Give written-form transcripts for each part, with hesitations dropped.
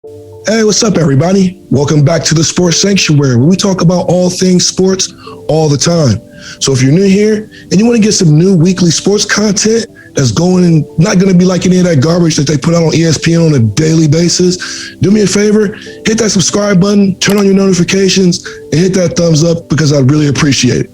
Hey, what's up, everybody? Welcome back to the Sports Sanctuary, where we talk about all things sports all the time. So if you're new here and you want to get some new weekly sports content that's not going to be like any of that garbage that they put out on ESPN on a daily basis, do me a favor, hit that subscribe button, turn on your notifications, and hit that thumbs up because I'd really appreciate it.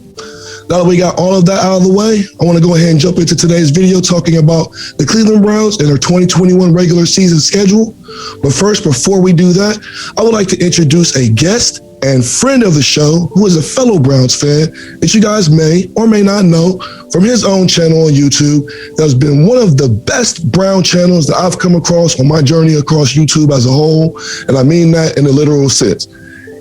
Now that we got all of that out of the way, I want to go ahead and jump into today's video talking about the Cleveland Browns and their 2021 regular season schedule. But first, before we do that, I would like to introduce a guest and friend of the show who is a fellow Browns fan that you guys may or may not know from his own channel on YouTube. That's been one of the best Brown channels that I've come across on my journey across YouTube as a whole, and I mean that in a literal sense.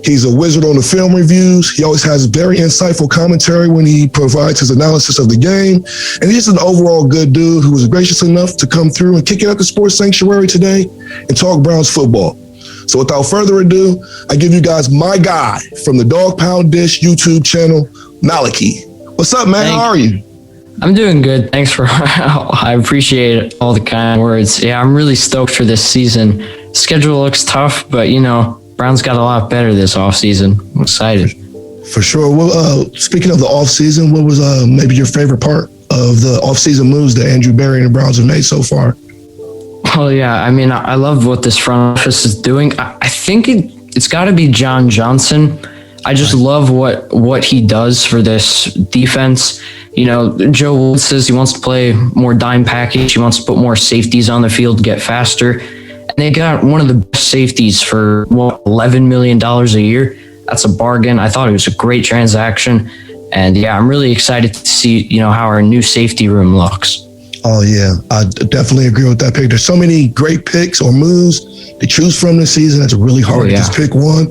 He's a wizard on the film reviews. He always has very insightful commentary when he provides his analysis of the game. And he's an overall good dude who was gracious enough to come through and kick it at the Sports Sanctuary today and talk Browns football. So without further ado, I give you guys my guy from the Dawg Pound Dish YouTube channel, Maliki. What's up, man? How are you? I'm doing good. Thanks for, I appreciate all the kind words. Yeah, I'm really stoked for this season. Schedule looks tough, but Browns got a lot better this offseason. I'm excited. For sure. Well, speaking of the offseason, what was maybe your favorite part of the offseason moves that Andrew Berry and the Browns have made so far? Well, yeah, I love what this front office is doing. I think it's got to be John Johnson. I just love what he does for this defense. Joe Wood says he wants to play more dime package. He wants to put more safeties on the field, get faster. And they got one of the best safeties for $11 million a year. That's a bargain. I thought it was a great transaction. And yeah, I'm really excited to see, how our new safety room looks. Oh yeah, I definitely agree with that pick. There's so many great picks or moves to choose from this season. It's really hard to just pick one.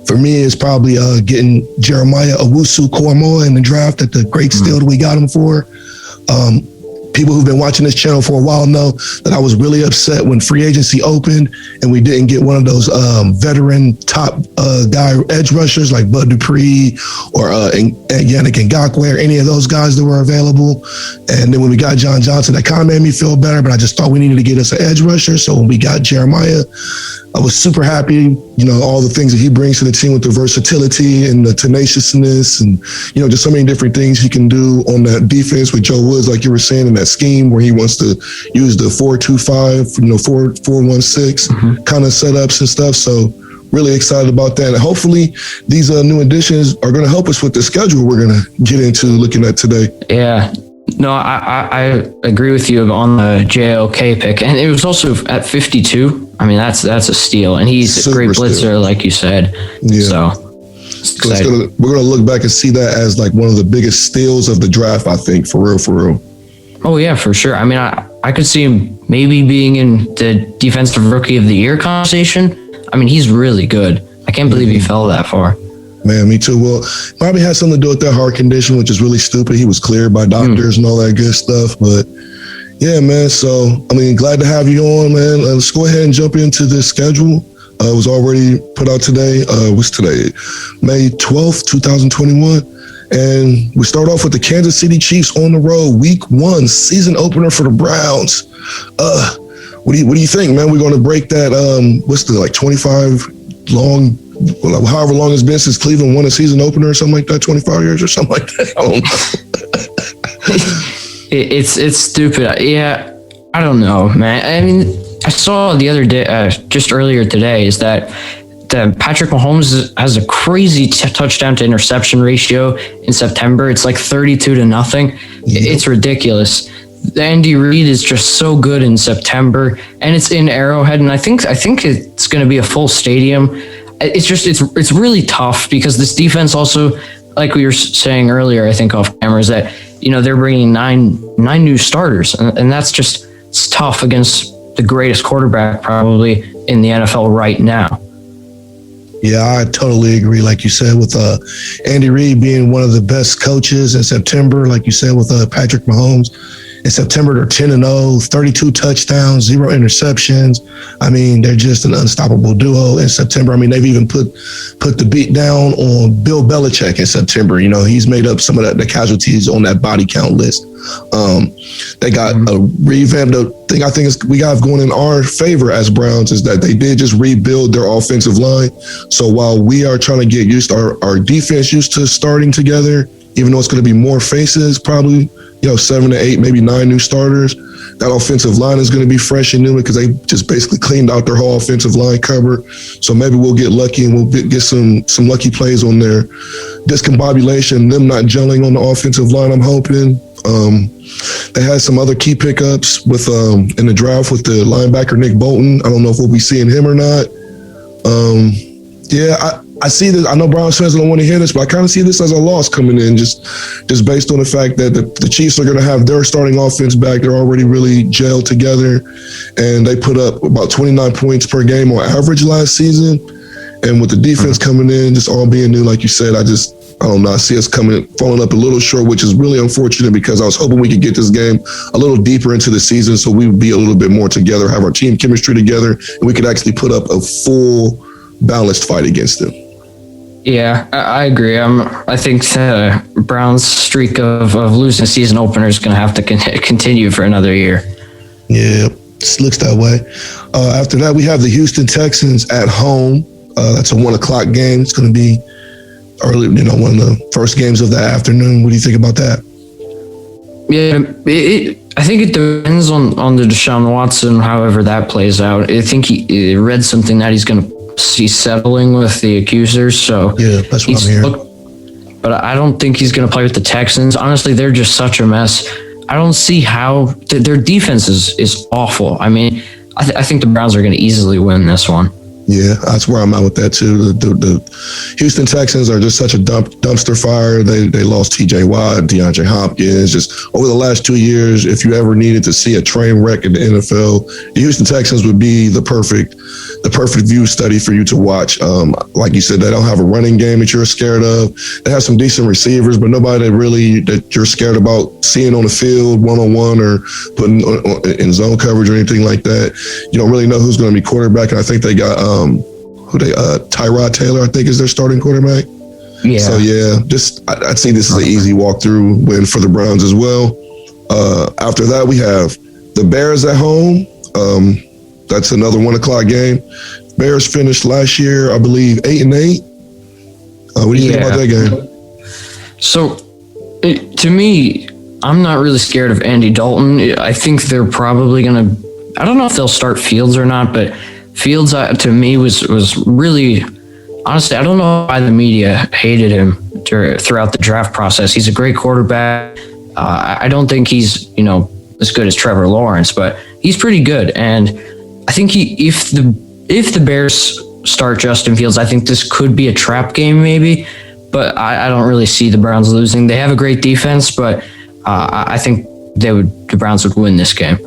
For me, it's probably getting Jeremiah Owusu-Koramoah in the draft at the great steal that we got him for. People who've been watching this channel for a while know that I was really upset when free agency opened and we didn't get one of those veteran top guy edge rushers like Bud Dupree or Yannick Ngakoue or any of those guys that were available. And then when we got John Johnson, that kind of made me feel better, but I just thought we needed to get us an edge rusher. So when we got Jeremiah, I was super happy, all the things that he brings to the team with the versatility and the tenaciousness and, just so many different things he can do on that defense with Joe Woods, like you were saying, in that scheme where he wants to use the 4-2-5, 4-1-6 kind of setups and stuff. So really excited about that. And hopefully these new additions are going to help us with the schedule we're going to get into looking at today. Yeah. No, I agree with you on the JOK pick. And it was also at 52. That's a steal. And he's a great blitzer, steal, like you said. Yeah. So we're going to look back and see that as like one of the biggest steals of the draft, I think, for real. Oh, yeah, for sure. I could see him maybe being in the Defensive Rookie of the Year conversation. He's really good. I can't believe he fell that far. Man, me too. Well, probably had something to do with that heart condition, which is really stupid. He was cleared by doctors and all that good stuff. But yeah, man. So, glad to have you on, man. Let's go ahead and jump into this schedule. It was already put out today. What's today? May 12th, 2021. And we start off with the Kansas City Chiefs on the road, week 1, season opener for the Browns. What do you think, man? We're going to break that, 25 long, however long it's been since Cleveland won a season opener or something like that, 25 years or something like that. I don't know. It's stupid. Yeah, I don't know, man. I saw the other day, just earlier today, is that Patrick Mahomes has a crazy touchdown to interception ratio in September. It's like 32-0. It's ridiculous. Andy Reid is just so good in September, and it's in Arrowhead, and I think it's going to be a full stadium. It's really tough because this defense also, like we were saying earlier, I think off camera, is that they're bringing nine new starters, and that's just, it's tough against the greatest quarterback probably in the NFL right now. Yeah, I totally agree. Like you said, with Andy Reid being one of the best coaches in September, like you said, with Patrick Mahomes, In September, they're 10-0, 32 touchdowns, 0 interceptions. I mean, they're just an unstoppable duo in September. I mean, they've even put the beat down on Bill Belichick in September. You know, he's made up some of the casualties on that body count list. They got a revamped thing. I think we got going in our favor as Browns is that they did just rebuild their offensive line. So while we are trying to get our defense used to starting together, even though it's going to be more faces, probably 7 to 8, maybe 9 new starters, that offensive line is going to be fresh and new because they just basically cleaned out their whole offensive line cover. So maybe we'll get lucky and we'll get some lucky plays on their discombobulation, them not gelling on the offensive line, I'm hoping. They had some other key pickups with in the draft with the linebacker Nick Bolton. I don't know if we'll be seeing him or not. I see this. I know Browns fans don't want to hear this, but I kind of see this as a loss coming in, just based on the fact that the Chiefs are going to have their starting offense back. They're already really gelled together, and they put up about 29 points per game on average last season. And with the defense coming in, just all being new, like you said, I don't know. I see us falling up a little short, which is really unfortunate because I was hoping we could get this game a little deeper into the season so we would be a little bit more together, have our team chemistry together, and we could actually put up a full balanced fight against them. Yeah, I agree. I think the Browns' streak of losing season opener is going to have to continue for another year. Yeah, it looks that way. After that, we have the Houston Texans at home. That's a 1:00 game. It's going to be early, one of the first games of the afternoon. What do you think about that? Yeah, I think it depends on the Deshaun Watson, however that plays out. I think he read something that he's going to see settling with the accusers. So yeah, that's what I'm hearing. But I don't think he's going to play with the Texans. Honestly, they're just such a mess. I don't see how their defense is awful. I mean, I think the Browns are going to easily win this one. Yeah, that's where I'm at with that too. The Houston Texans are just such a dumpster fire. They lost T.J. Watt, DeAndre Hopkins. Just over the last 2 years, if you ever needed to see a train wreck in the NFL, the Houston Texans would be the perfect view study for you to watch. Like you said, they don't have a running game that you're scared of. They have some decent receivers, but nobody that you're scared about seeing on the field one-on-one or putting in zone coverage or anything like that. You don't really know who's going to be quarterback, and I think they got Tyrod Taylor, I think, is their starting quarterback. Yeah. So yeah, I'd say this is an easy walkthrough win for the Browns as well. After that, we have the Bears at home. That's another 1:00 game. Bears finished last year, I believe, 8-8. What do you think about that game? So, to me, I'm not really scared of Andy Dalton. I think they're probably going to. I don't know if they'll start Fields or not, but Fields to me was really, honestly, I don't know why the media hated him throughout the draft process. He's a great quarterback. I don't think he's as good as Trevor Lawrence, but he's pretty good. And I think if the Bears start Justin Fields, I think this could be a trap game maybe. But I don't really see the Browns losing. They have a great defense, but I think the Browns would win this game.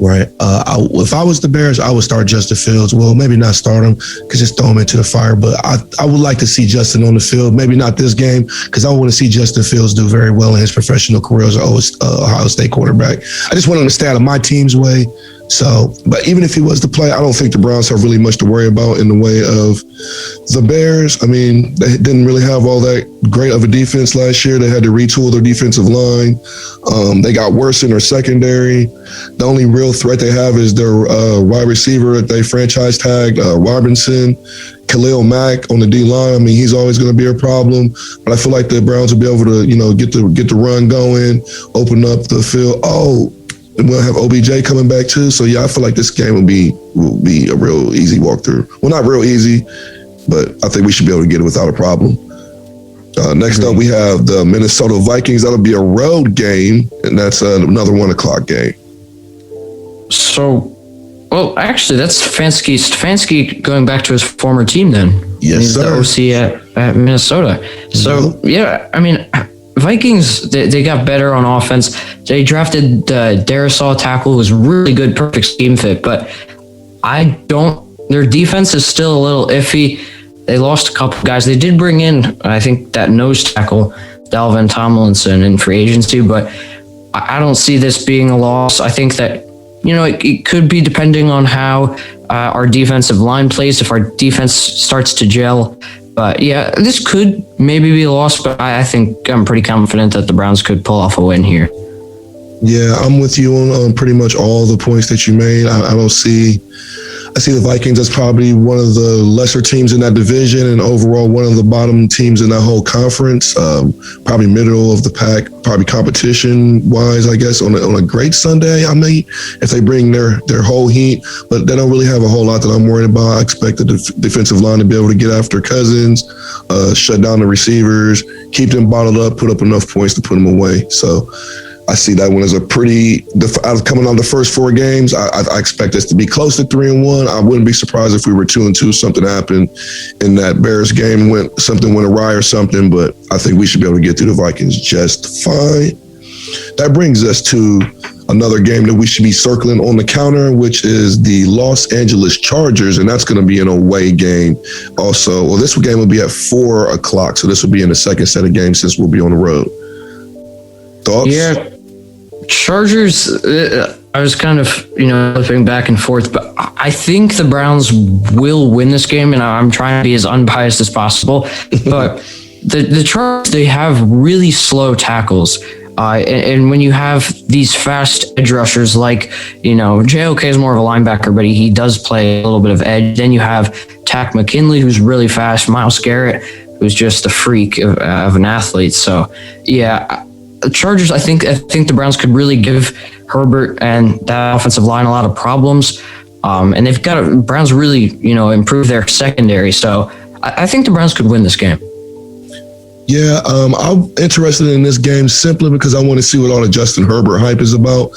Right. If I was the Bears, I would start Justin Fields. Well, maybe not start him because just throw him into the fire. But I would like to see Justin on the field. Maybe not this game because I want to see Justin Fields do very well in his professional career as an Ohio State quarterback. I just want him to stay out of my team's way. So, but even if he was to play, I don't think the Browns have really much to worry about in the way of the Bears. I mean, they didn't really have all that great of a defense last year. They had to retool their defensive line. They got worse in their secondary. The only real threat they have is their wide receiver that they franchise tagged, Robinson. Khalil Mack on the D-line. I mean, he's always going to be a problem. But I feel like the Browns will be able to, get the run going, open up the field. And we'll have OBJ coming back too. So yeah, I feel like this game will be a real easy walkthrough. Well, not real easy, but I think we should be able to get it without a problem. Next up, we have the Minnesota Vikings. That'll be a road game, and that's another 1:00 game. So, well, actually, that's Stefanski going back to his former team then. Yes, he's sir. The OC at Minnesota. So, yeah, I mean, Vikings, they got better on offense. They drafted Darisaw tackle, who was really good, perfect scheme fit, but their defense is still a little iffy. They lost a couple guys. They did bring in, I think, that nose tackle, Dalvin Tomlinson, in free agency, but I don't see this being a loss. I think that, it could be depending on how our defensive line plays, if our defense starts to gel. But yeah, this could maybe be a loss, but I think I'm pretty confident that the Browns could pull off a win here. Yeah, I'm with you on pretty much all the points that you made. I see the Vikings as probably one of the lesser teams in that division and overall one of the bottom teams in that whole conference. Probably middle of the pack, probably competition-wise, I guess, on a great Sunday. I mean, if they bring their whole heat, but they don't really have a whole lot that I'm worried about. I expect the defensive line to be able to get after Cousins, shut down the receivers, keep them bottled up, put up enough points to put them away. So I see that one as a coming on the first 4 games. I expect us to be close to 3-1. I wouldn't be surprised if we were 2-2. Something happened in that Bears game, something went awry or something, but I think we should be able to get through the Vikings just fine. That brings us to another game that we should be circling on the counter, which is the Los Angeles Chargers, and that's going to be an away game also. Well, this game will be at 4 o'clock, so this will be in the second set of games since we'll be on the road. Thoughts? Yeah. Chargers, I was kind of, flipping back and forth, but I think the Browns will win this game, and I'm trying to be as unbiased as possible. But the Chargers, they have really slow tackles. And when you have these fast edge rushers like, JOK is more of a linebacker, but he does play a little bit of edge. Then you have Tack McKinley, who's really fast, Myles Garrett, who's just a freak of an athlete. So, yeah, the Chargers, I think the Browns could really give Herbert and that offensive line a lot of problems. And they've got Browns really, improve their secondary. So I think the Browns could win this game. Yeah, I'm interested in this game simply because I want to see what all the Justin Herbert hype is about.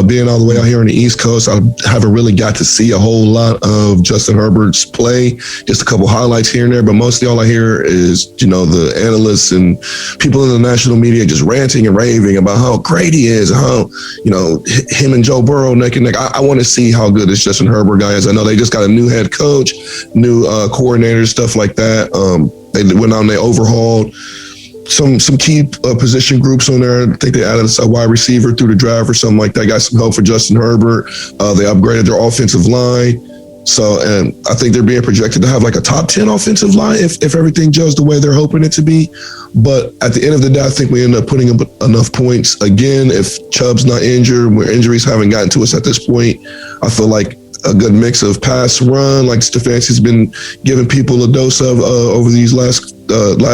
Being all the way out here on the East Coast, I haven't really got to see a whole lot of Justin Herbert's play, just a couple highlights here and there, but mostly all I hear is, the analysts and people in the national media just ranting and raving about how great he is, how, him and Joe Burrow neck and neck. I want to see how good this Justin Herbert guy is. I know they just got a new head coach, new coordinators, stuff like that. They went on, they overhauled some key position groups on there. I think they added a wide receiver through the draft or something like that. Got some help for Justin Herbert. They upgraded their offensive line. So, and I think they're being projected to have like a top 10 offensive line if everything goes the way they're hoping it to be. But at the end of the day, I think we end up putting up enough points. Again, if Chubb's not injured, where injuries haven't gotten to us at this point, I feel like a good mix of pass run, like Stefanski's been giving people a dose of over these last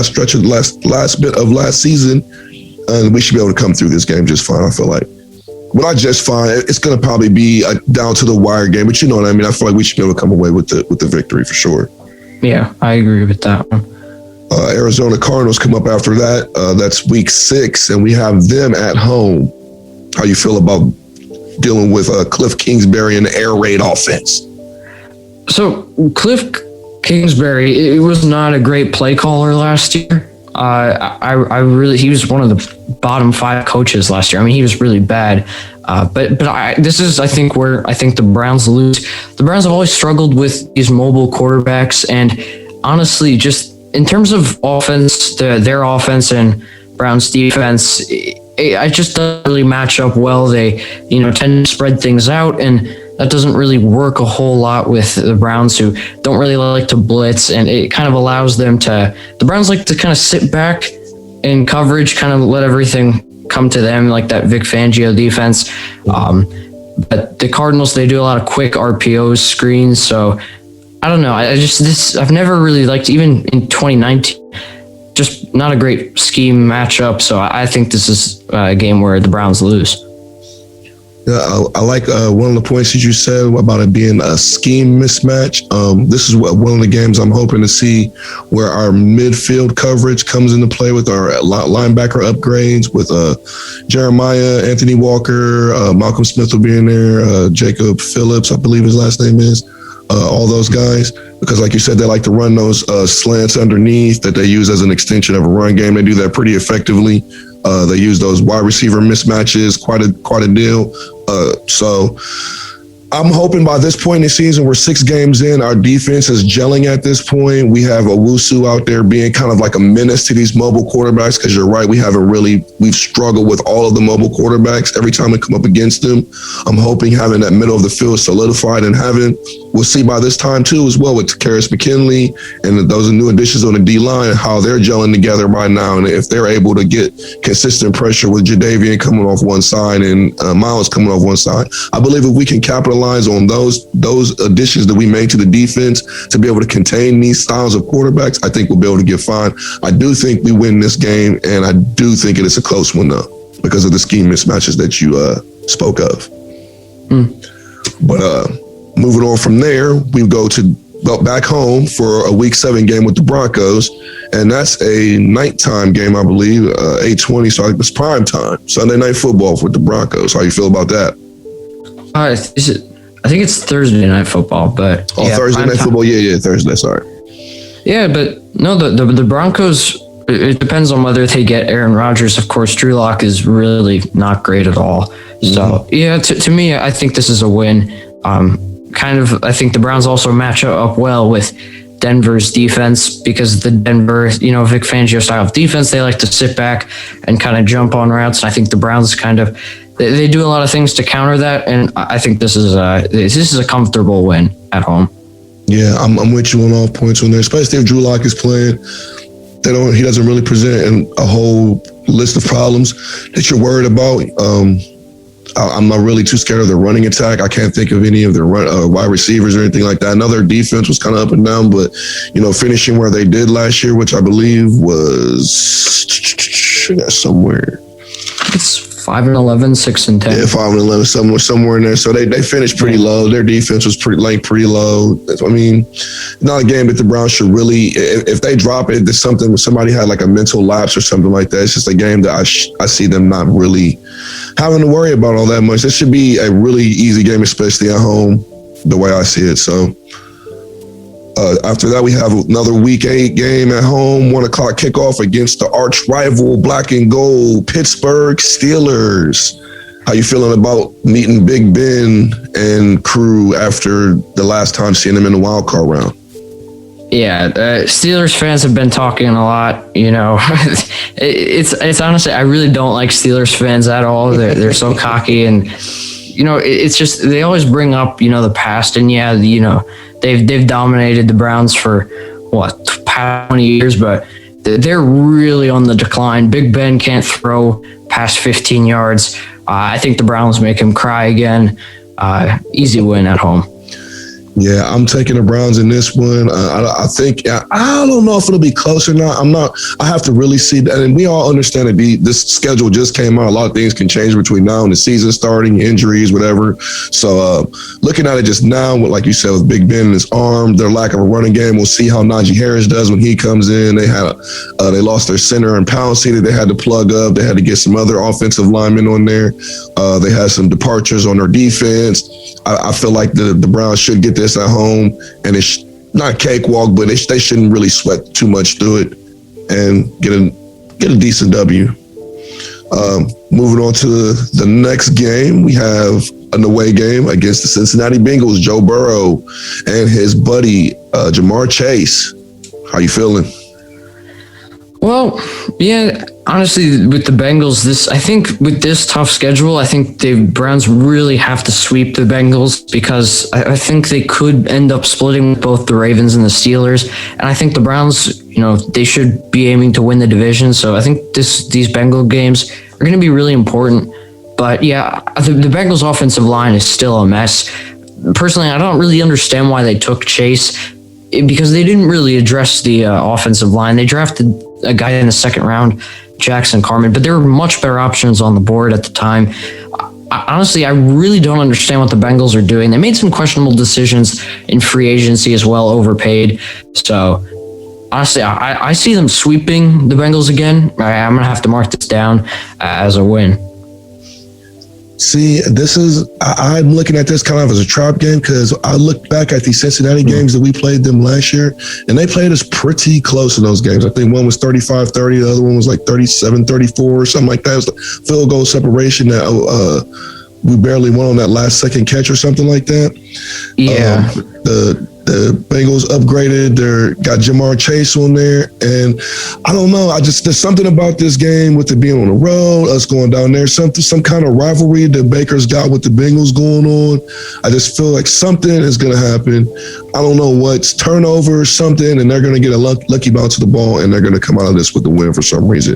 stretch of last bit of last season, and we should be able to come through this game just fine. I feel like, well, not just fine. It's going to probably be a down to the wire game, but you know what I mean. I feel like we should be able to come away with the victory for sure. Yeah, I agree with that one. Arizona Cardinals come up after that. That's week 6, and we have them at home. How you feel about dealing with Cliff Kingsbury and the air raid offense? So Cliff Kingsbury, it was not a great play caller last year. He was one of the bottom 5 coaches last year. I mean, he was really bad. This is, I think, where I think the Browns lose. The Browns have always struggled with these mobile quarterbacks, and honestly, just in terms of offense, their offense and Browns defense, it just doesn't really match up well. They, tend to spread things out, and that doesn't really work a whole lot with the Browns, who don't really like to blitz, and it kind of allows them to. The Browns like to kind of sit back in coverage, kind of let everything come to them, like that Vic Fangio defense. But the Cardinals, they do a lot of quick RPO screens, so I don't know. I've never really liked, even in 2019. Just not a great scheme matchup, so I think this is a game where the Browns lose. Yeah, I like one of the points that you said about it being a scheme mismatch. This is one of the games I'm hoping to see where our midfield coverage comes into play with our linebacker upgrades with Jeremiah, Anthony Walker, Malcolm Smith will be in there, Jacob Phillips, I believe his last name is. All those guys, because like you said, they like to run those slants underneath that they use as an extension of a run game. They do that pretty effectively. They use those wide receiver mismatches quite a deal. So I'm hoping by this point in the season, we're 6 games in, our defense is gelling at this point. We have Owusu out there being kind of like a menace to these mobile quarterbacks, because you're right, we've struggled with all of the mobile quarterbacks every time we come up against them. I'm hoping having that middle of the field solidified, and we'll see by this time too as well with Karis McKinley and those new additions on the D-line, how they're gelling together right now. And if they're able to get consistent pressure with Jadeveon coming off one side and Miles coming off one side, I believe if we can capitalize on those additions that we made to the defense to be able to contain these styles of quarterbacks, I think we'll be able to get fine. I do think we win this game, and I do think it is a close one though, because of the scheme mismatches that you spoke of. But moving on from there, we go back home for a Week 7 game with the Broncos, and that's a nighttime game, I believe, 8:20, so it's prime time, Sunday night football with the Broncos. How you feel about that? I think it's Thursday night football, but Thursday night football, Thursday. Sorry. Yeah, but no, the Broncos. It depends on whether they get Aaron Rodgers. Of course, Drew Lock is really not great at all. So to me, I think this is a win. I think the Browns also match up well with Denver's defense, because the Denver, Vic Fangio style of defense, they like to sit back and kind of jump on routes. And I think the Browns they do a lot of things to counter that, and I think this is a comfortable win at home. Yeah, I'm with you on all points on there, especially if Drew Lock is playing. He doesn't really present a whole list of problems that you're worried about. I'm not really too scared of their running attack. I can't think of any of their wide receivers or anything like that. I know their defense was kind of up and down, but finishing where they did last year, which I believe was somewhere. It's 5-11, 6-10. Yeah, 5-11, somewhere in there. So they finished pretty low. Their defense was pretty low. I mean, not a game that the Browns should really. If they drop it, there's something. Somebody had like a mental lapse or something like that. It's just a game that I see them not really having to worry about all that much. This should be a really easy game, especially at home, the way I see it. So. After that, we have another Week 8 game at home, 1 o'clock kickoff against the arch rival black and gold Pittsburgh Steelers. How you feeling about meeting Big Ben and crew after the last time seeing them in the wild card round? Yeah, Steelers fans have been talking a lot. It's honestly, I really don't like Steelers fans at all. They're so cocky, and it's just they always bring up the past, and they've dominated the Browns for past 20 years, but they're really on the decline. Big Ben can't throw past 15 yards. I think the Browns make him cry again. Easy win at home. Yeah, I'm taking the Browns in this one. I think I don't know if it'll be close or not. I have to really see that. And we all understand that this schedule just came out. A lot of things can change between now and the season starting, injuries, whatever. So looking at it just now, like you said, with Big Ben and his arm, their lack of a running game, we'll see how Najee Harris does when he comes in. They lost their center and Pouncey that they had to plug up. They had to get some other offensive linemen on there. They had some departures on their defense. I feel like the Browns should get this at home, and it's not cakewalk, but they shouldn't really sweat too much through it and get a decent W. Moving on to the next game, we have an away game against the Cincinnati Bengals. Joe Burrow and his buddy Jamar Chase. How you feeling? Well, yeah, honestly, with the Bengals, I think with this tough schedule, I think the Browns really have to sweep the Bengals, because I think they could end up splitting with both the Ravens and the Steelers. And I think the Browns, they should be aiming to win the division. So I think these Bengal games are going to be really important. But yeah, the Bengals offensive line is still a mess. Personally, I don't really understand why they took Chase, because they didn't really address the offensive line. They drafted a guy in the second round, Jackson Carman, but there were much better options on the board at the time. Honestly, I really don't understand what the Bengals are doing. They made some questionable decisions in free agency as well, overpaid. So honestly, I see them sweeping the Bengals again. I'm going to have to mark this down as a win. See, I'm looking at this kind of as a trap game, because I look back at the Cincinnati games that we played them last year, and they played us pretty close in those games. I think one was 35-30, the other one was like 37-34 or something like that. It was a field goal separation that we barely won on that last second catch or something like that. Yeah. The Bengals upgraded. Got Jamar Chase on there, and I don't know. There's something about this game with it being on the road, us going down there, some kind of rivalry that Baker's got with the Bengals going on. I just feel like something is going to happen. I don't know what's turnover, something, and they're going to get a lucky bounce of the ball, and they're going to come out of this with the win for some reason.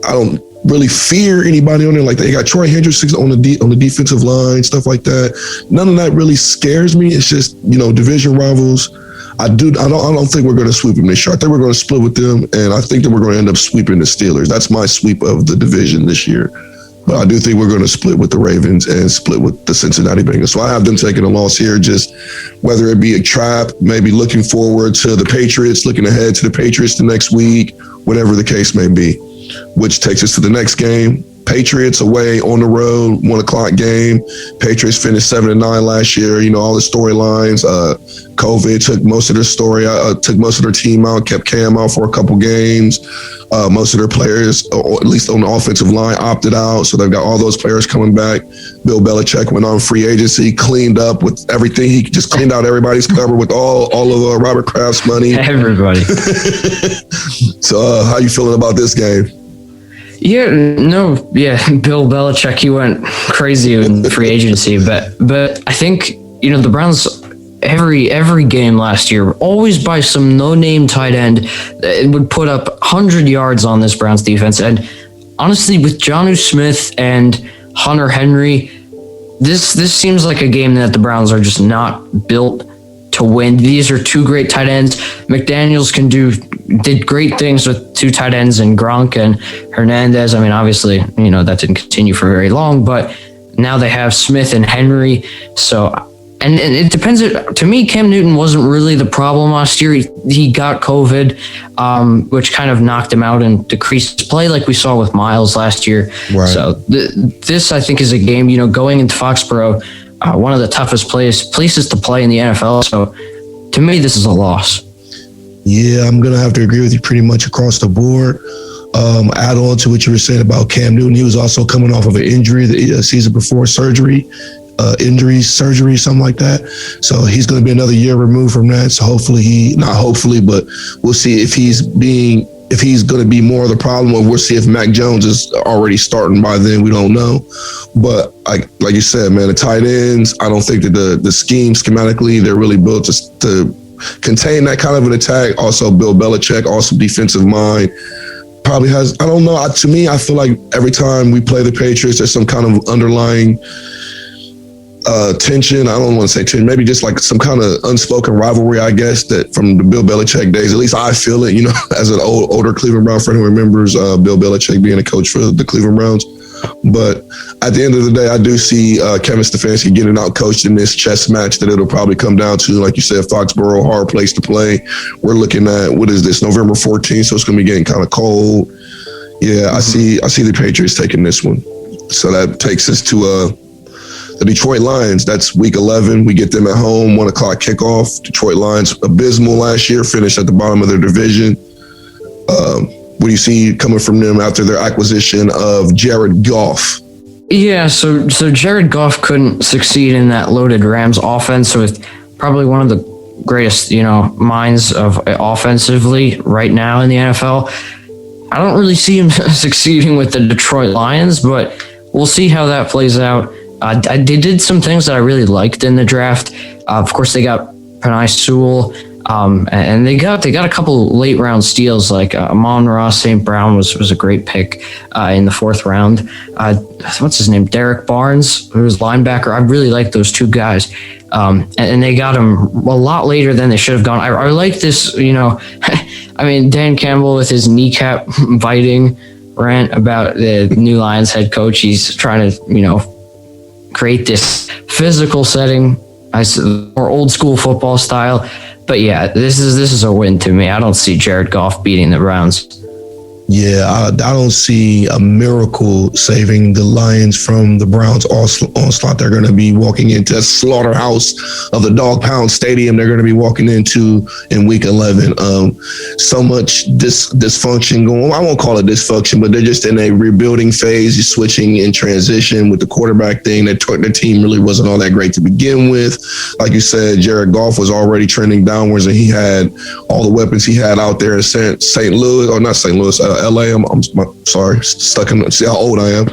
I don't really fear anybody on there. Like, they got Troy Hendrickson on the defensive line, stuff like that. None of that really scares me. It's just, division rivals. I don't think we're going to sweep them this year. I think we're going to split with them, and I think that we're going to end up sweeping the Steelers. That's my sweep of the division this year. But I do think we're going to split with the Ravens and split with the Cincinnati Bengals. So I have them taking a loss here, just whether it be a trap, maybe looking forward to the Patriots, looking ahead to the Patriots the next week, whatever the case may be. Which takes us to the next game. Patriots away on the road, 1:00 game. Patriots finished 7-9 last year. All the storylines. COVID took most of their took most of their team out, kept Cam out for a couple games. Most of their players, or at least on the offensive line, opted out. So they've got all those players coming back. Bill Belichick went on free agency, cleaned up with everything. He just cleaned out everybody's cover with all of Robert Kraft's money. Everybody. So how you feeling about this game? Bill Belichick, he went crazy in free agency, but I think, the Browns every game last year, always by some no-name tight end, it would put up 100 yards on this Browns defense. And honestly, with Jonnu Smith and Hunter Henry, this seems like a game that the Browns are just not built to win. These are two great tight ends. McDaniels did great things with two tight ends in Gronk and Hernandez. I mean, obviously, that didn't continue for very long, but now they have Smith and Henry. So, and it depends. To me, Cam Newton wasn't really the problem last year. He got COVID, which kind of knocked him out and decreased his play, like we saw with Miles last year. Right. So this, I think, is a game, going into Foxborough, one of the toughest places to play in the NFL. So to me, this is a loss. Yeah, I'm going to have to agree with you pretty much across the board. Add on to what you were saying about Cam Newton. He was also coming off of an injury the season before, surgery, something like that. So he's going to be another year removed from that. So but we'll see if he's going to be more of the problem, or we'll see if Mac Jones is already starting by then. We don't know. But like you said, man, the tight ends, I don't think that the scheme schematically, they're really built to contain that kind of an attack. Also, Bill Belichick, awesome defensive mind. Probably has, I don't know. To me, I feel like every time we play the Patriots, there's some kind of underlying tension. I don't want to say tension, maybe just like some kind of unspoken rivalry, I guess, that from the Bill Belichick days, at least I feel it, as an older Cleveland Brown friend who remembers Bill Belichick being a coach for the Cleveland Browns. But at the end of the day, I do see Kevin Stefanski getting out coached in this chess match that it'll probably come down to, like you said, Foxborough, hard place to play. We're looking at, what is this, November 14th, so it's going to be getting kind of cold. Yeah, I see the Patriots taking this one. So that takes us to the Detroit Lions. That's week 11. We get them at home, 1:00 kickoff. Detroit Lions, abysmal last year, finished at the bottom of their division. What do you see coming from them after their acquisition of Jared Goff? Yeah, so Jared Goff couldn't succeed in that loaded Rams offense with probably one of the greatest, minds of offensively right now in the NFL. I don't really see him succeeding with the Detroit Lions, but we'll see how that plays out. They did some things that I really liked in the draft. Of course, they got Penei Sewell. And they got a couple late round steals, like Amon-Ra St. Brown was a great pick in the 4th round. What's his name? Derek Barnes, who was linebacker. I really like those two guys. And they got him a lot later than they should have gone. I like this, I mean, Dan Campbell with his kneecap biting rant about the new Lions head coach. He's trying to, create this physical setting, or old school football style. But yeah, this is a win to me. I don't see Jared Goff beating the Browns. Yeah, I don't see a miracle saving the Lions from the Browns' onslaught. They're going to be walking into a slaughterhouse of the Dawg Pound Stadium. They're going to be walking into in Week 11. So much dysfunction going on. I won't call it dysfunction, but they're just in a rebuilding phase. You're switching in transition with the quarterback thing. Their team really wasn't all that great to begin with. Like you said, Jared Goff was already trending downwards, and he had all the weapons he had out there in St. Louis, or not St. Louis, LA. I'm sorry, stuck in. See how old I am.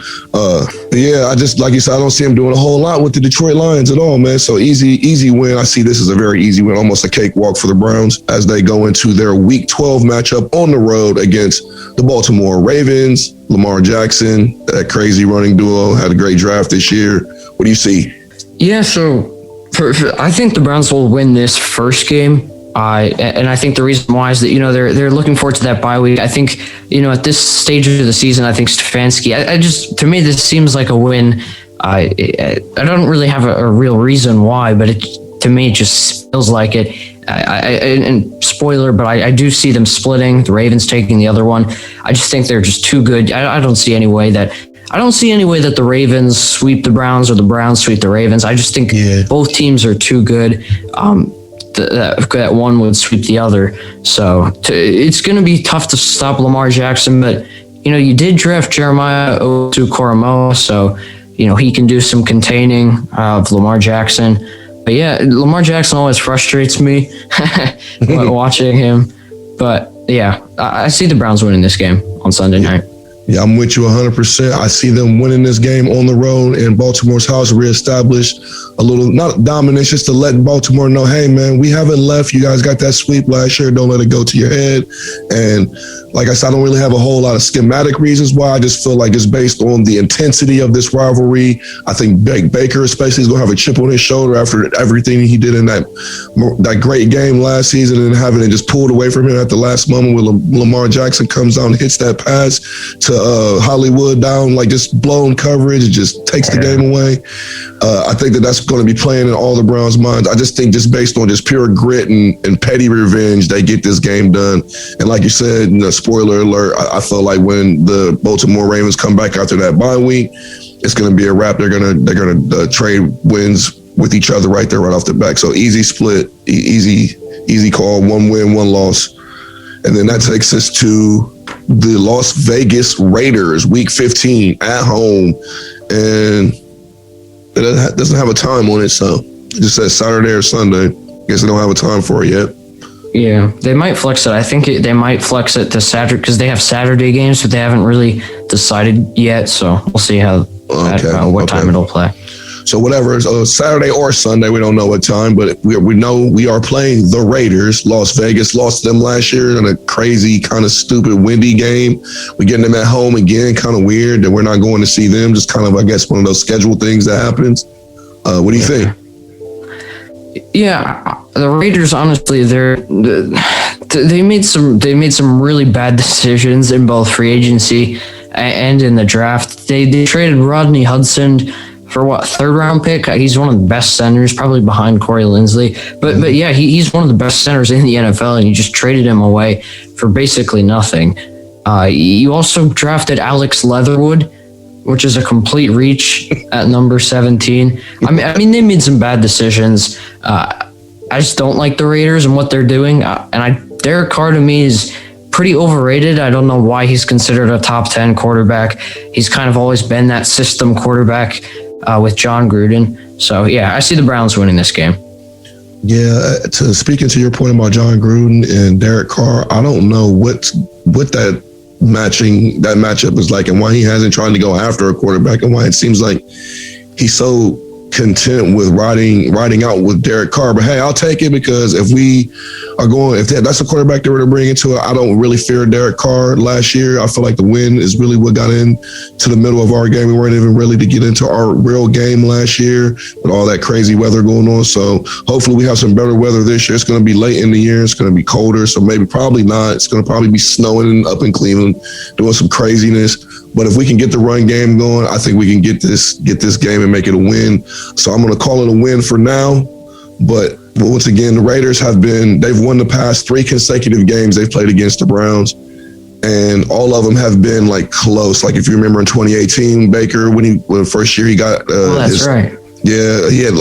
Yeah, I just, like you said, I don't see him doing a whole lot with the Detroit Lions at all, man. So easy win. I see this as a very easy win, almost a cakewalk for the Browns as they go into their Week 12 matchup on the road against the Baltimore Ravens. Lamar Jackson, that crazy running duo, had a great draft this year. What do you see? Yeah, so I think the Browns will win this first game. And I think the reason why is that, they're looking forward to that bye week. I think, at this stage of the season, I think Stefanski, to me, this seems like a win. I don't really have a real reason why, but to me, it just feels like it. And spoiler, but I do see them splitting, the Ravens taking the other one. I just think they're just too good. I don't see any way that the Ravens sweep the Browns or the Browns sweep the Ravens. I just think both teams are too good. That one would sweep the other. So it's going to be tough to stop Lamar Jackson, but, you did draft Jeremiah owusu-koramoah, so, he can do some containing of Lamar Jackson. But yeah, Lamar Jackson always frustrates me watching him. But yeah, I see the Browns winning this game on Sunday night. Yeah, I'm with you 100%. I see them winning this game on the road in Baltimore's house, reestablish a little, not dominance, just to let Baltimore know, hey, man, we haven't left. You guys got that sweep last year. Don't let it go to your head. And like I said, I don't really have a whole lot of schematic reasons why. I just feel like it's based on the intensity of this rivalry. I think Baker especially is going to have a chip on his shoulder after everything he did in that great game last season, and having it just pulled away from him at the last moment when Lamar Jackson comes out and hits that pass to Hollywood down, like just blown coverage. It just takes the game away. I think that's going to be playing in all the Browns' minds. I just think just based on just pure grit and petty revenge, they get this game done. And like you said, spoiler alert, I feel like when the Baltimore Ravens come back after that bye week, it's going to be a wrap. They're gonna trade wins with each other right there, right off the back. So easy split, easy call, one win, one loss. And then that takes us to the Las Vegas Raiders, Week 15 at home. And it doesn't have a time on it, so it just says Saturday or Sunday. I guess they don't have a time for it yet. Yeah, they might flex it. I think they might flex it to Saturday because they have Saturday games, but they haven't really decided yet. So we'll see what time it'll play. So whatever, Saturday or Sunday, we don't know what time, but we know we are playing the Raiders. Las Vegas lost them last year in a crazy, kind of stupid, windy game. We're getting them at home again, kind of weird that we're not going to see them. Just kind of, I guess, one of those scheduled things that happens. What do you think? Yeah, the Raiders, honestly, they made some really bad decisions in both free agency and in the draft. They traded Rodney Hudson for third round pick. He's one of the best centers, probably behind Corey Linsley. But yeah, he's one of the best centers in the NFL, and you just traded him away for basically nothing. You also drafted Alex Leatherwood, which is a complete reach at number 17. I mean, they made some bad decisions. I just don't like the Raiders and what they're doing. Derek Carr to me is pretty overrated. I don't know why he's considered a top 10 quarterback. He's kind of always been that system quarterback with John Gruden. So yeah, I see the Browns winning this game. Yeah, speaking to your point about John Gruden and Derek Carr, I don't know what that matchup is like and why he hasn't tried to go after a quarterback, and why it seems like he's so content with riding out with Derek Carr. But hey, I'll take it, because if that's a quarterback that we're to bring into it, I don't really fear Derek Carr. Last year, I feel like the win is really what got into the middle of our game. We weren't even really to get into our real game last year with all that crazy weather going on. So hopefully we have some better weather this year. It's going to be late in the year. It's going to be colder. So probably not. It's going to probably be snowing up in Cleveland, doing some craziness. But if we can get the run game going, I think we can get this game and make it a win. So I'm going to call it a win for now. But once again, the Raiders they've won the past 3 consecutive games they've played against the Browns. and all of them have been like close. Like if you remember in 2018, Baker, when first year he got that's right. Yeah, he had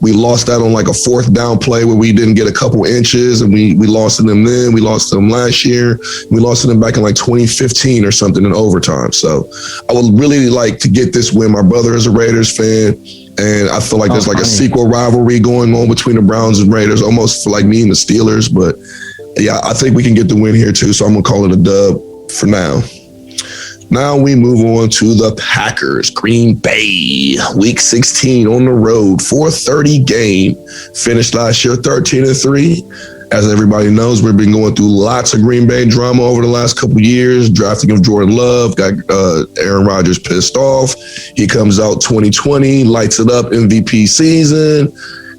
we lost that on like a fourth down play where we didn't get a couple inches, and we lost to them then. We lost to them last year. We lost to them back in like 2015 or something in overtime. So I would really like to get this win. My brother is a Raiders fan, and I feel like there's like a sequel rivalry going on between the Browns and Raiders, almost for like me and the Steelers. But yeah, I think we can get the win here too. So I'm gonna call it a dub for now. Now we move on to the Packers, Green Bay, Week 16 on the road, 4:30 game. Finished last year 13-3. As everybody knows, we've been going through lots of Green Bay drama over the last couple of years. Drafting of Jordan Love got Aaron Rodgers pissed off. He comes out 2020, lights it up, MVP season.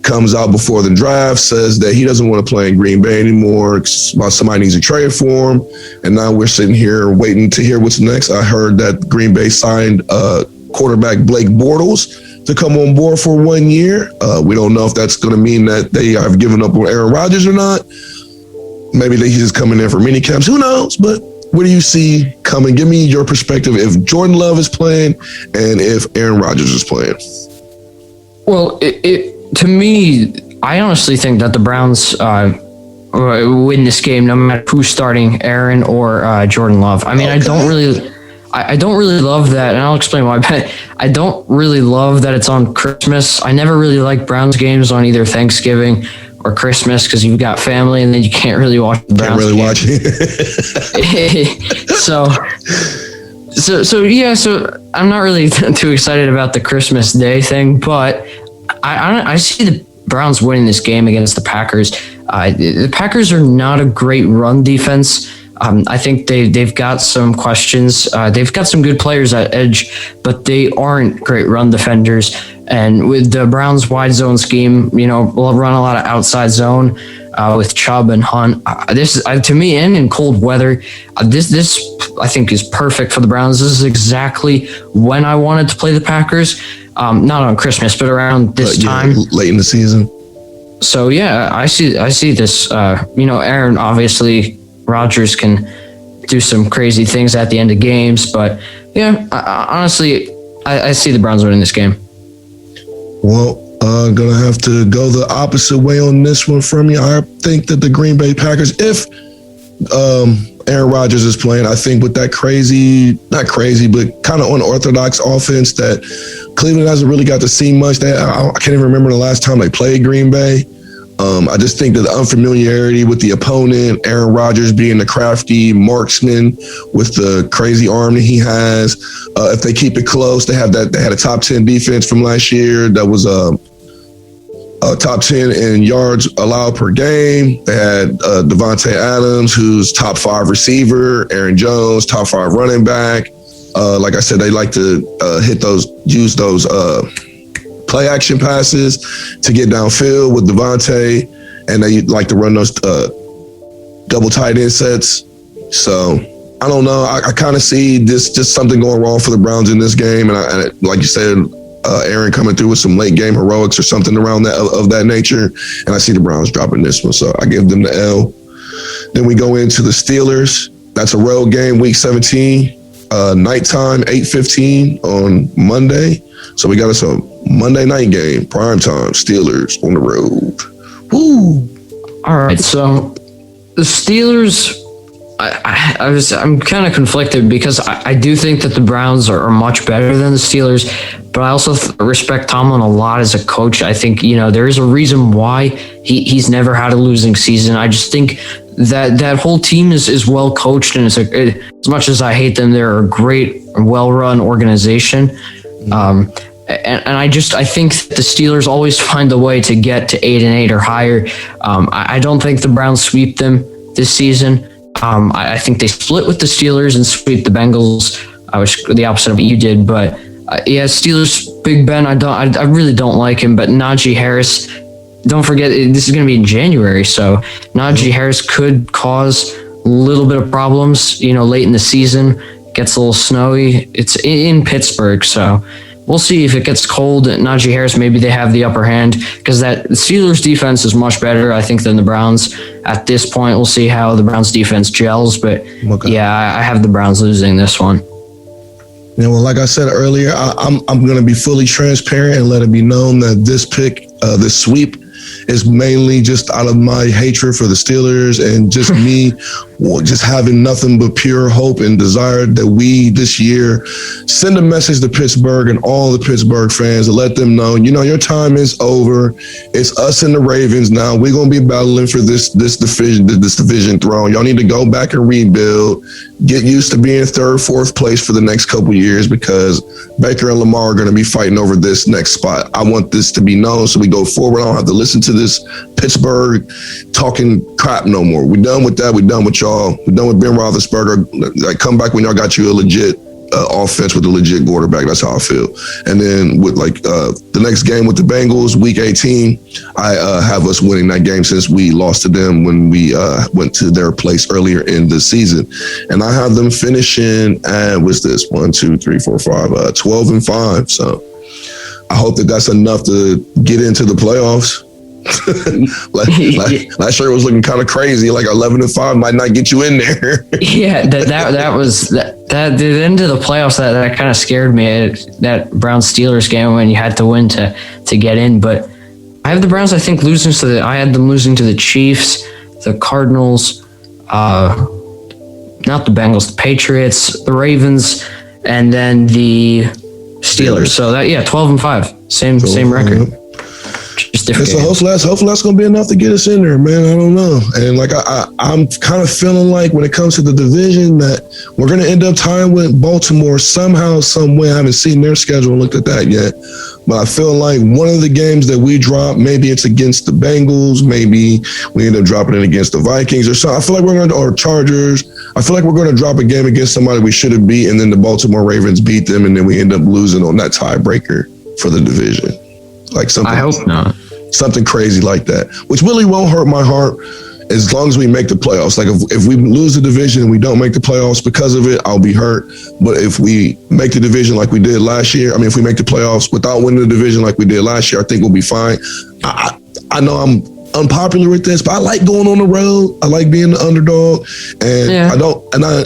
Comes out before the draft, says that he doesn't want to play in Green Bay anymore. Somebody needs to trade for him. And now we're sitting here waiting to hear what's next. I heard that Green Bay signed quarterback Blake Bortles to come on board for 1 year. We don't know if that's going to mean that they have given up on Aaron Rodgers or not. Maybe he's just coming in for mini camps. Who knows? But what do you see coming? Give me your perspective if Jordan Love is playing and if Aaron Rodgers is playing. Well, to me, I honestly think that the Browns win this game no matter who's starting, Aaron or Jordan Love. I mean, okay. I don't really love that, and I'll explain why. But I don't really love that it's on Christmas. I never really like Browns games on either Thanksgiving or Christmas because you've got family, and then you can't really watch the Browns. Can't really watch it. So I'm not really too excited about the Christmas Day thing, but I see the Browns winning this game against the Packers. The Packers are not a great run defense. I think they've got some questions. They've got some good players at edge, but they aren't great run defenders. And with the Browns wide zone scheme, we'll run a lot of outside zone with Chubb and Hunt. This is, to me, and in cold weather, this I think is perfect for the Browns. This is exactly when I wanted to play the Packers. Not on Christmas, but around this time, late in the season. So yeah, I see this. Aaron, obviously, Rodgers can do some crazy things at the end of games, but yeah, honestly, I see the Browns winning this game. Well, gonna have to go the opposite way on this one from you. I think that the Green Bay Packers, if Aaron Rodgers is playing, I think with that not crazy, but kind of unorthodox offense that Cleveland hasn't really got to see much. I can't even remember the last time they played Green Bay. I just think that the unfamiliarity with the opponent, Aaron Rodgers being the crafty marksman with the crazy arm that he has. If they keep it close, they had a top 10 defense from last year that was top 10 in yards allowed per game. They had Devontae Adams, who's top 5 receiver, Aaron Jones, top 5 running back. Like I said, they like to use those play action passes to get downfield with Devontae, and they like to run those double tight end sets. So I don't know. I kind of see this just something going wrong for the Browns in this game, and like you said, Aaron coming through with some late game heroics or something around that of that nature, and I see the Browns dropping this one, so I give them the L. Then we go into the Steelers. That's a road game, Week 17, nighttime, 8:15 on Monday. So we got us a Monday night game, primetime, Steelers on the road. Woo! All right, so the Steelers, I'm kind of conflicted because I do think that the Browns are much better than the Steelers, but I also respect Tomlin a lot as a coach. I think, there is a reason why he's never had a losing season. I just think that whole team is well coached, and as much as I hate them, they're a great, well-run organization. And I think the Steelers always find a way to get to 8-8 or higher. I don't think the Browns sweep them this season. I think they split with the Steelers and sweep the Bengals, which the opposite of what you did. But Steelers, Big Ben, I really don't like him. But Najee Harris, don't forget this is going to be in January, so Najee Harris could cause a little bit of problems. Late in the season, gets a little snowy. It's in Pittsburgh, so we'll see if it gets cold. Najee Harris, maybe they have the upper hand because that Steelers defense is much better, I think, than the Browns at this point. We'll see how the Browns defense gels, but yeah, I have the Browns losing this one. Yeah, well, like I said earlier, I'm going to be fully transparent and let it be known that this pick, this sweep, is mainly just out of my hatred for the Steelers and just me just having nothing but pure hope and desire that we this year send a message to Pittsburgh and all the Pittsburgh fans to let them know, your time is over. It's us and the Ravens now. We're going to be battling for this division throne. Y'all need to go back and rebuild. Get used to being third, fourth place for the next couple years because Baker and Lamar are going to be fighting over this next spot. I want this to be known so we go forward. I don't have to listen to this Pittsburgh talking crap no more. We're done with that. We're done with y'all. We're done with Ben Roethlisberger. Like, come back when y'all got you a legit offense with a legit quarterback. That's how I feel. And then with the next game with the Bengals, week 18, I have us winning that game since we lost to them when we went to their place earlier in the season. And I have them finishing at, what's this, 1, 2, 3, 4, 5, 12-5. So I hope that that's enough to get into the playoffs. Last year was looking kind of crazy. Like 11-5 might not get you in there. Yeah, that was the end of the playoffs. That kind of scared me. That Browns Steelers game when you had to win to get in. But I have the Browns. I think losing to I had them losing to the Chiefs, the Cardinals, not the Bengals, the Patriots, the Ravens, and then the Steelers. So 12-5, same record. So hopefully that's going to be enough to get us in there, man. I don't know. And I'm kind of feeling like when it comes to the division that we're going to end up tying with Baltimore somehow, some way. I haven't seen their schedule and looked at that yet. But I feel like one of the games that we drop, maybe it's against the Bengals, maybe we end up dropping it against the Vikings or something. I feel like or Chargers. I feel like we're going to drop a game against somebody we should have beat, and then the Baltimore Ravens beat them, and then we end up losing on that tiebreaker for the division. Like something. I hope not. Something crazy like that, which really won't hurt my heart as long as we make the playoffs. Like if we lose the division and we don't make the playoffs because of it, I'll be hurt. But if we make the division like we did last year, if we make the playoffs without winning the division like we did last year, I think we'll be fine. I know I'm unpopular with this, but I like going on the road. I like being the underdog, and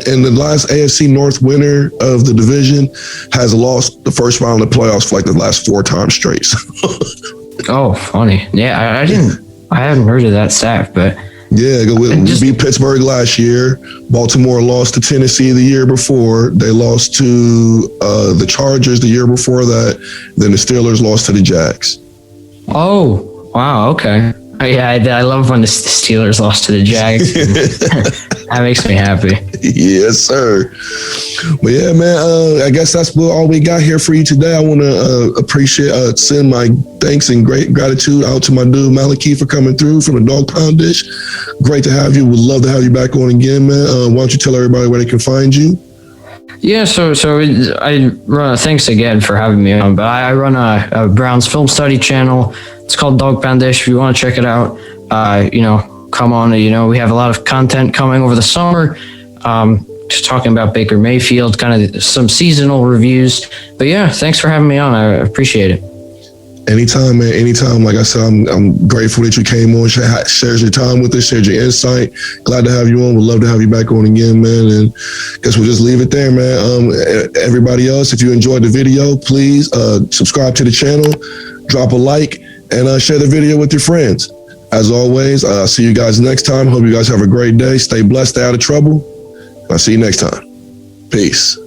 and the last AFC North winner of the division has lost the first round of the playoffs for like the last 4 times straight. Oh, funny. Yeah, I hadn't heard of that stat, but yeah, we beat Pittsburgh last year. Baltimore lost to Tennessee the year before. They lost to the Chargers the year before that. Then the Steelers lost to the Jags. Oh, wow. Okay. Yeah, I love when the Steelers lost to the Jags. That makes me happy. Yes, sir. But yeah, man, I guess that's all we got here for you today. I want to send my thanks and great gratitude out to my dude Maliki for coming through from the Dawg Pound Dish. Great to have you. Would love to have you back on again, man. Why don't you tell everybody where they can find you? Yeah, so I run. Thanks again for having me on. But I run a Browns film study channel. It's called Dawg Pound Dish. If you want to check it out, come on. We have a lot of content coming over the summer. Just talking about Baker Mayfield, kind of some seasonal reviews. But yeah, thanks for having me on. I appreciate it. Anytime, man. Anytime. Like I said, I'm grateful that you came on, shared your time with us, shared your insight. Glad to have you on. Would love to have you back on again, man. And guess we'll just leave it there, man. Everybody else, if you enjoyed the video, please subscribe to the channel, drop a like, and share the video with your friends. As always, I'll see you guys next time. Hope you guys have a great day. Stay blessed, stay out of trouble. I'll see you next time. Peace.